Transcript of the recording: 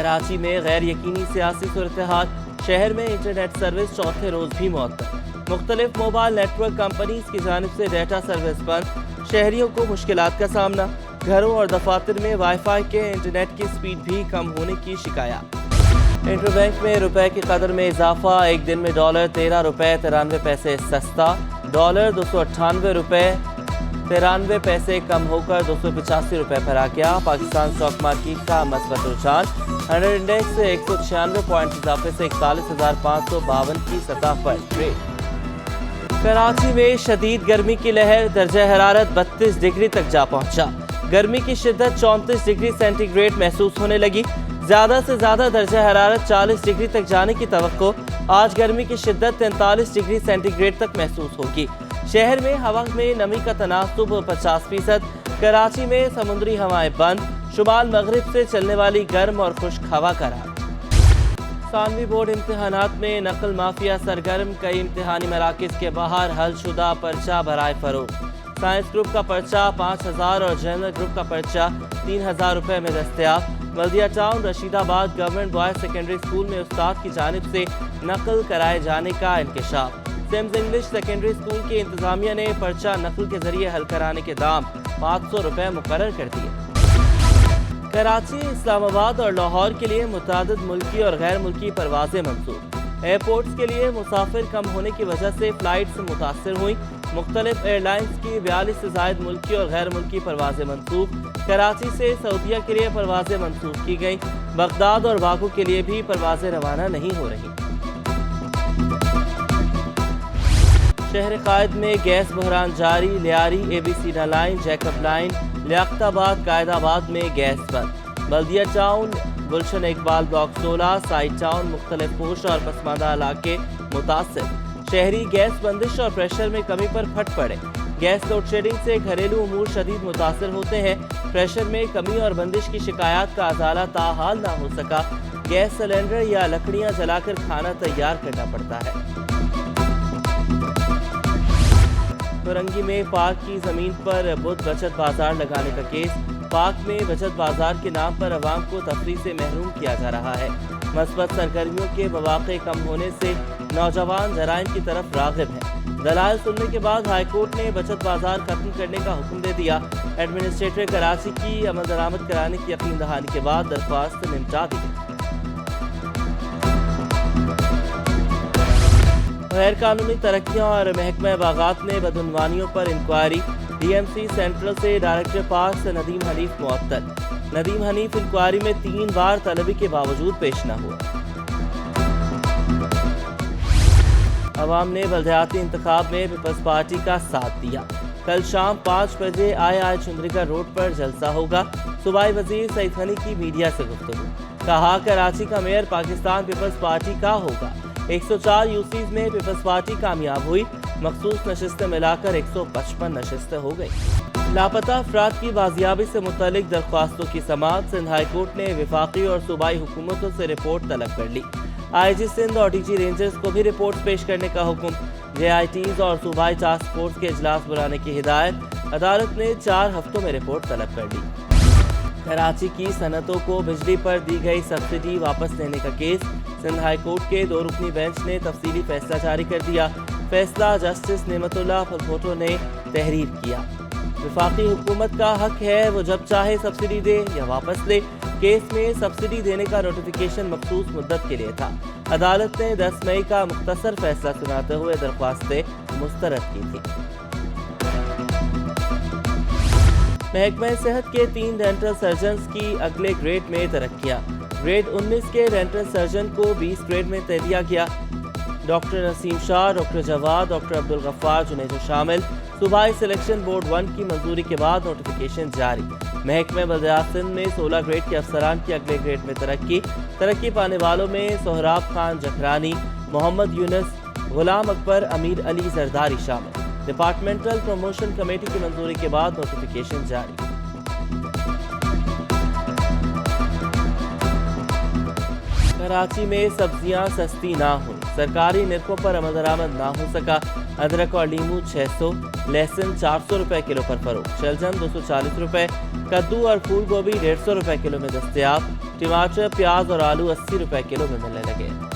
کراچی میں غیر یقینی سیاسی صورتحال، شہر میں انٹرنیٹ سروس چوتھے روز بھی معطل، مختلف موبائل نیٹ ورک کمپنیز کی جانب سے ڈیٹا سروس بند، شہریوں کو مشکلات کا سامنا، گھروں اور دفاتر میں وائی فائی کے انٹرنیٹ کی سپیڈ بھی کم ہونے کی شکایات۔ انٹر بینک میں روپے کی قدر میں اضافہ، ایک دن میں ڈالر 13 روپے 93 پیسے سستا، ڈالر 298 روپے 93 پیسے کم ہو کر 285 روپے پر آ گیا۔ پاکستان اسٹاک مارکیٹ کا مثبت رجحان، 100 انڈیکس 196 پوائنٹ اضافے سے 41,552 کی سطح پر ٹریڈ۔ کراچی میں شدید گرمی کی لہر، درجہ حرارت 32 ڈگری تک جا پہنچا، گرمی کی شدت 34 ڈگری سینٹی گریڈ محسوس ہونے لگی، زیادہ سے زیادہ درجہ حرارت 40 ڈگری تک جانے کی توقع، آج گرمی کی شدت 43 ڈگری سینٹی گریڈ تک محسوس ہوگی۔ شہر میں ہوا میں نمی کا تناسب 50%، کراچی میں سمندری ہوائیں بند، شمال مغرب سے چلنے والی گرم اور خشک ہوا کا راج۔ ثانوی بورڈ امتحانات میں نقل مافیا سرگرم، کئی امتحانی مراکز کے باہر حل شدہ پرچہ برائے فروخت، سائنس گروپ کا پرچہ 5,000 اور جنرل گروپ کا پرچہ 3,000 روپے میں دستیاب۔ بلدیہ ٹاؤن رشید آباد گورنمنٹ بوائز سیکنڈری اسکول میں استاد کی جانب سے نقل کرائے جانے کا انکشاف، سیمز انگلش سیکنڈری اسکول کی انتظامیہ نے پرچہ نقل کے ذریعے حل کرانے کے دام 500 روپے مقرر کر دیے۔ کراچی، اسلام آباد اور لاہور کے لیے متعدد ملکی اور غیر ملکی پروازیں منسوخ، ایئرپورٹس کے لیے مسافر کم ہونے کی وجہ سے فلائٹس متاثر ہوئیں، مختلف ایئر لائنز کی 42 سے زائد ملکی اور غیر ملکی پروازیں منسوخ، کراچی سے سعودیہ کے لیے پروازیں منسوخ کی گئیں، بغداد اور باکو کے لیے بھی پروازیں روانہ نہیں ہو رہی۔ شہر قائد میں گیس بحران جاری، Lyari Abyssinia line, Jacob line, Liaquatabad Quaidabad میں گیس بند، Baldia town Gulshan Iqbal block 16 site town مختلف پوش اور پسماندہ علاقے متاثر، شہری گیس بندش اور پریشر میں کمی پر پھٹ پڑے، گیس لوڈ شیڈنگ سے گھریلو امور شدید متاثر ہوتے ہیں، پریشر میں کمی اور بندش کی شکایات کا ازالہ تاحال نہ ہو سکا، گیس سلنڈر یا لکڑیاں جلا کر کھانا تیار کرنا پڑتا ہے۔ فرنگی میں پارک کی زمین پر بدھ بچت بازار لگانے کا کیس، پارک میں بچت بازار کے نام پر عوام کو تفریح سے محروم کیا جا رہا ہے، مثبت سرگرمیوں کے مواقع کم ہونے سے نوجوان جرائم کی طرف راغب ہیں، دلائل سننے کے بعد ہائی کورٹ نے بچت بازار ختم کرنے کا حکم دے دیا، ایڈمنسٹریٹر کراچی کی عمل درآمد کرانے کی یقین دہانی کے بعد درخواست نمٹا دی۔ غیر قانونی ترقیاں اور محکمہ باغات میں بدعنوانیوں پر inquiry, D M C central سے ڈائریکٹر پارکس ندیم حنیف معطل، ندیم حنیف انکوائری میں 3 بار طلبی کے باوجود پیش نہ ہوا۔ عوام نے بلدیاتی انتخاب میں پیپلز پارٹی کا ساتھ دیا، کل شام 5 بجے آئی چندریگا روڈ پر جلسہ ہوگا، صوبائی وزیر سعید غنی کی میڈیا سے گفتگو، کہا کراچی کا میئر پاکستان پیپلز پارٹی کا ہوگا، 104 یوسیز میں پیپلز پارٹی کامیاب ہوئی، مخصوص نشستیں ملا کر 155 نشستیں ہو گئی۔ لاپتہ افراد کی بازیابی سے متعلق درخواستوں کی سماعت، سندھ ہائی کورٹ نے وفاقی اور صوبائی حکومتوں سے رپورٹ طلب کر لی، آئی جی سندھ اور ڈی جی رینجرز کو بھی رپورٹ پیش کرنے کا حکم، جے آئی ٹیز اور صوبائی ٹاسک فورس کے اجلاس بلانے کی ہدایت، عدالت نے 4 ہفتوں میں رپورٹ طلب کر لی۔ کراچی کی صنعتوں کو بجلی پر دی گئی سبسڈی واپس لینے کا کیس، سندھ ہائی کورٹ کے 2 رکنی بینچ نے تفصیلی فیصلہ جاری کر دیا، فیصلہ جسٹس نعمت اللہ پھلپوٹو نے تحریر کیا، وفاقی حکومت کا حق ہے وہ جب چاہے سبسڈی دے یا واپس لے، کیس میں سبسڈی دینے کا نوٹیفیکیشن مخصوص مدت کے لیے تھا، عدالت نے 10 مئی کا مختصر فیصلہ سناتے ہوئے درخواستیں مسترد کی تھی۔ محکمہ صحت کے 3 ڈینٹل سرجنز کی اگلے گریڈ میں ترقیاں، گریڈ 19 کے ڈینٹل سرجن کو 20 گریڈ میں دے دیا گیا، ڈاکٹر نسیم شاہ، ڈاکٹر جواد، ڈاکٹر عبدالغفار جنیجو شامل، صوبائی سلیکشن بورڈ 1 کی منظوری کے بعد نوٹیفیکیشن جاری، محکمہ بلدیات سندھ میں 16 گریڈ کے افسران کی اگلے گریڈ میں ترقی پانے والوں میں سہراب خان جکرانی، محمد یونس، غلام اکبر، امیر علی زرداری شامل، ڈپارٹمنٹل پروموشن کمیٹی کی منظوری کے بعد نوٹیفیکیشن جاری۔ کراچی میں سبزیاں سستی نہ ہوں، سرکاری نرخوں پر عمل درآمد نہ ہو سکا، ادرک اور لیمو 600، لہسن 400 روپے کلو پر فروخت، شلجم 240 روپے، کدو اور پھول گوبھی 150 روپے کلو میں دستیاب، ٹماٹر پیاز اور آلو 80 روپے کلو میں ملنے لگے۔